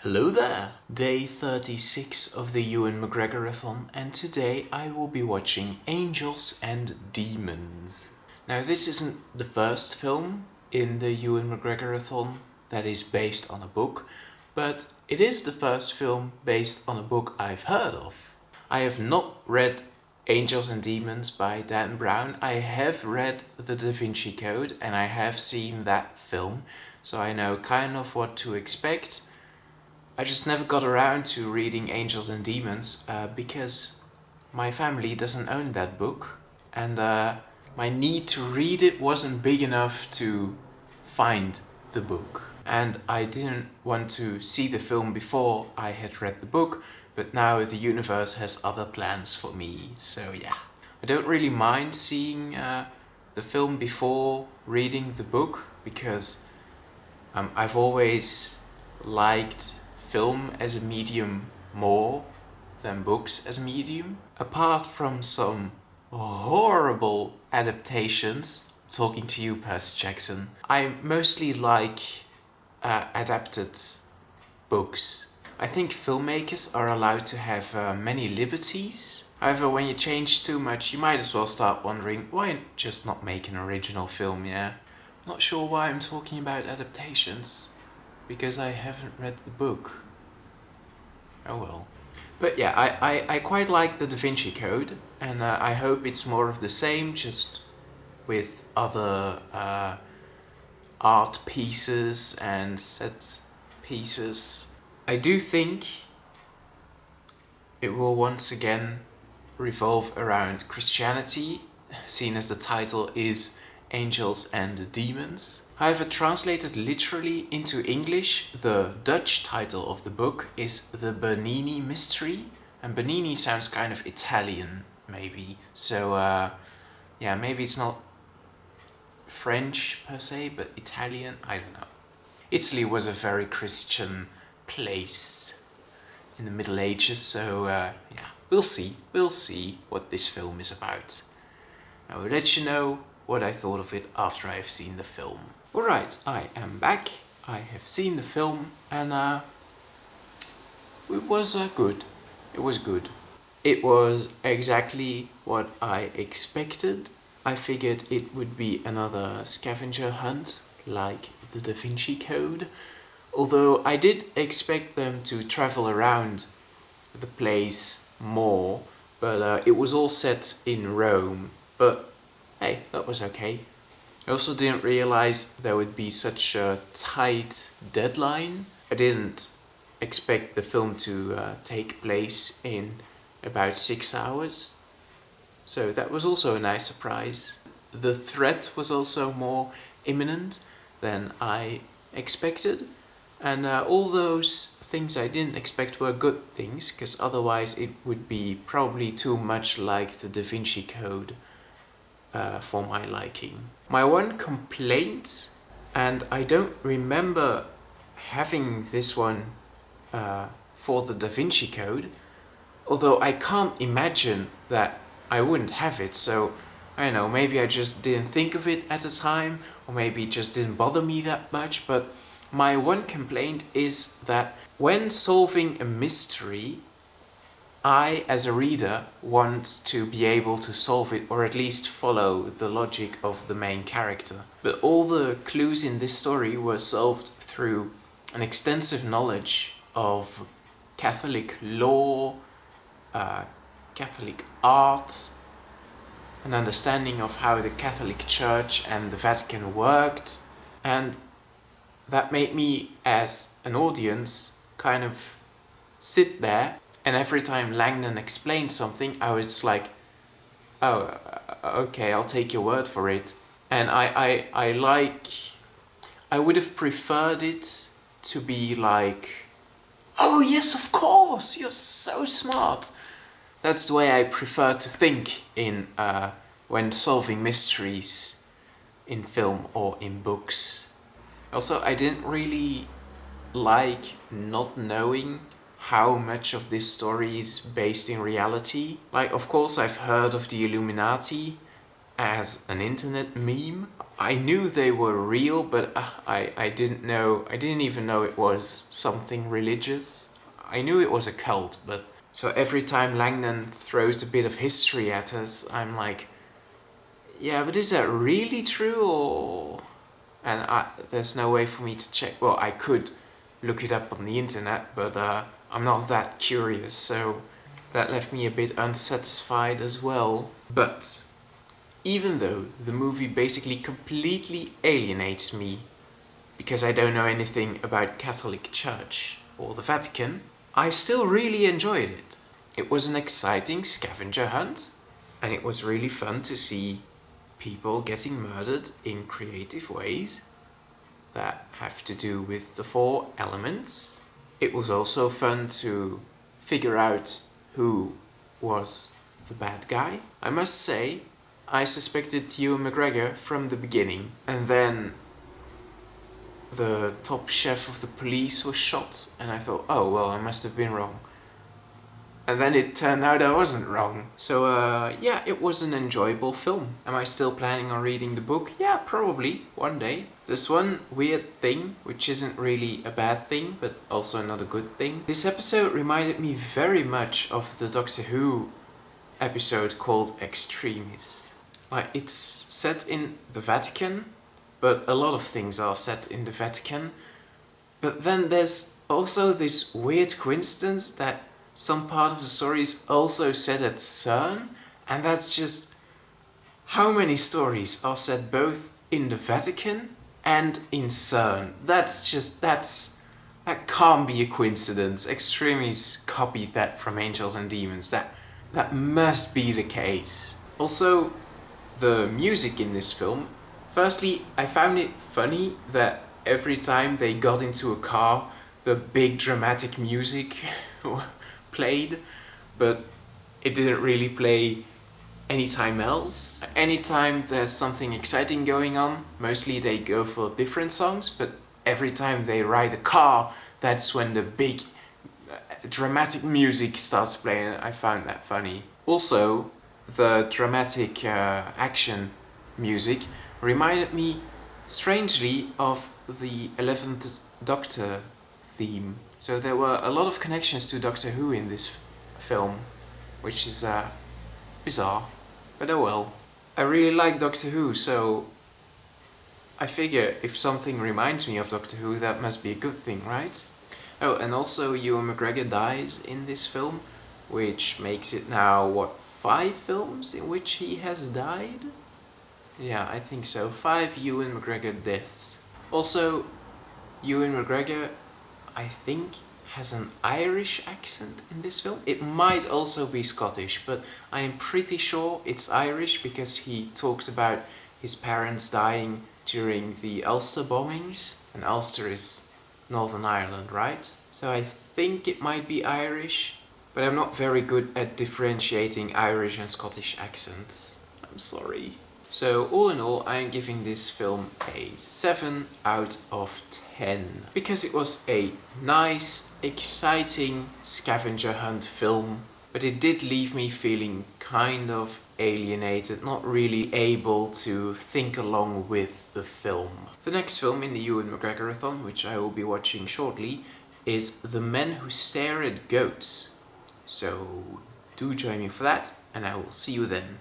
Hello there! Day 36 of the Ewan McGregor-a-thon, and today I will be watching Angels and Demons. Now, this isn't the first film in the Ewan McGregor-a-thon that is based on a book, but it is the first film based on a book I've heard of. I have not read Angels and Demons by Dan Brown. I have read The Da Vinci Code and I have seen that film, so I know kind of what to expect. I just never got around to reading Angels and Demons because my family doesn't own that book, and my need to read it wasn't big enough to find the book. And I didn't want to see the film before I had read the book, but now the universe has other plans for me, so yeah. I don't really mind seeing the film before reading the book because I've always liked film as a medium more than books as a medium. Apart from some horrible adaptations, talking to you, Percy Jackson, I mostly like adapted books. I think filmmakers are allowed to have many liberties. However, when you change too much, you might as well start wondering, why just not make an original film, yeah? Not sure why I'm talking about adaptations, because I haven't read the book. Oh well. But yeah, I quite like the Da Vinci Code, and I hope it's more of the same, just with other art pieces and set pieces. I do think it will once again revolve around Christianity, seen as the title is Angels and Demons. However, translated literally into English, the Dutch title of the book is The Bernini Mystery, and Bernini sounds kind of Italian, maybe. So, yeah, maybe it's not French per se, but Italian, I don't know. Italy was a very Christian place in the Middle Ages, so, yeah, we'll see what this film is about. I will let you know what I thought of it after I have seen the film. Alright, I am back. I have seen the film and it was good. It was good. It was exactly what I expected. I figured it would be another scavenger hunt like the Da Vinci Code, although I did expect them to travel around the place more, but it was all set in Rome, but hey, that was okay. I also didn't realize there would be such a tight deadline. I didn't expect the film to take place in about 6 hours. So that was also a nice surprise. The threat was also more imminent than I expected. And all those things I didn't expect were good things, because otherwise it would be probably too much like the Da Vinci Code. For my liking. My one complaint, and I don't remember having this one for the Da Vinci Code, although I can't imagine that I wouldn't have it, so I don't know, maybe I just didn't think of it at the time, or maybe it just didn't bother me that much, but my one complaint is that when solving a mystery, I, as a reader, want to be able to solve it, or at least follow the logic of the main character. But all the clues in this story were solved through an extensive knowledge of Catholic law, Catholic art, an understanding of how the Catholic Church and the Vatican worked, and that made me, as an audience, kind of sit there. And every time Langdon explained something, I was like, oh, okay, I'll take your word for it. And I would have preferred it to be like, oh yes, of course, you're so smart. That's the way I prefer to think in when solving mysteries in film or in books. Also, I didn't really like not knowing how much of this story is based in reality. Like, of course, I've heard of the Illuminati, as an internet meme. I knew they were real, but I didn't even know it was something religious. I knew it was a cult, but so every time Langdon throws a bit of history at us, I'm like, yeah, but is that really true, or... And there's no way for me to check. Well, I could look it up on the internet, but I'm not that curious, so that left me a bit unsatisfied as well. But even though the movie basically completely alienates me because I don't know anything about Catholic Church or the Vatican, I still really enjoyed it. It was an exciting scavenger hunt, and it was really fun to see people getting murdered in creative ways that have to do with the four elements. It was also fun to figure out who was the bad guy. I must say, I suspected Ewan McGregor from the beginning, and then the top chef of the police was shot, and I thought, oh well, I must have been wrong. And then it turned out I wasn't wrong. So yeah, it was an enjoyable film. Am I still planning on reading the book? Yeah, probably, one day. There's one weird thing, which isn't really a bad thing, but also not a good thing. This episode reminded me very much of the Doctor Who episode called Extremis. Like, it's set in the Vatican, but a lot of things are set in the Vatican. But then there's also this weird coincidence that some part of the story is also set at CERN, and that's just... How many stories are set both in the Vatican and in CERN? That can't be a coincidence. Extremis copied that from Angels and Demons. That must be the case. Also, the music in this film. Firstly, I found it funny that every time they got into a car, the big dramatic music played, but it didn't really play anytime else. Anytime there's something exciting going on, mostly they go for different songs, but every time they ride a car, that's when the big dramatic music starts playing. I found that funny. Also, the dramatic action music reminded me strangely of the 11th Doctor theme. So there were a lot of connections to Doctor Who in this film, which is bizarre, but oh well. I really like Doctor Who, so I figure if something reminds me of Doctor Who, that must be a good thing, right? Oh, and also Ewan McGregor dies in this film, which makes it now, what, 5 films in which he has died? Yeah, I think so. 5 Ewan McGregor deaths. Also, Ewan McGregor, I think, has an Irish accent in this film. It might also be Scottish, but I am pretty sure it's Irish because he talks about his parents dying during the Ulster bombings, and Ulster is Northern Ireland, right? So I think it might be Irish, but I'm not very good at differentiating Irish and Scottish accents. I'm sorry. So all in all, I am giving this film a 7 out of 10. Because it was a nice, exciting scavenger hunt film, but it did leave me feeling kind of alienated, not really able to think along with the film. The next film in the Ewan McGregor-a-thon, which I will be watching shortly, is The Men Who Stare at Goats. So do join me for that, and I will see you then.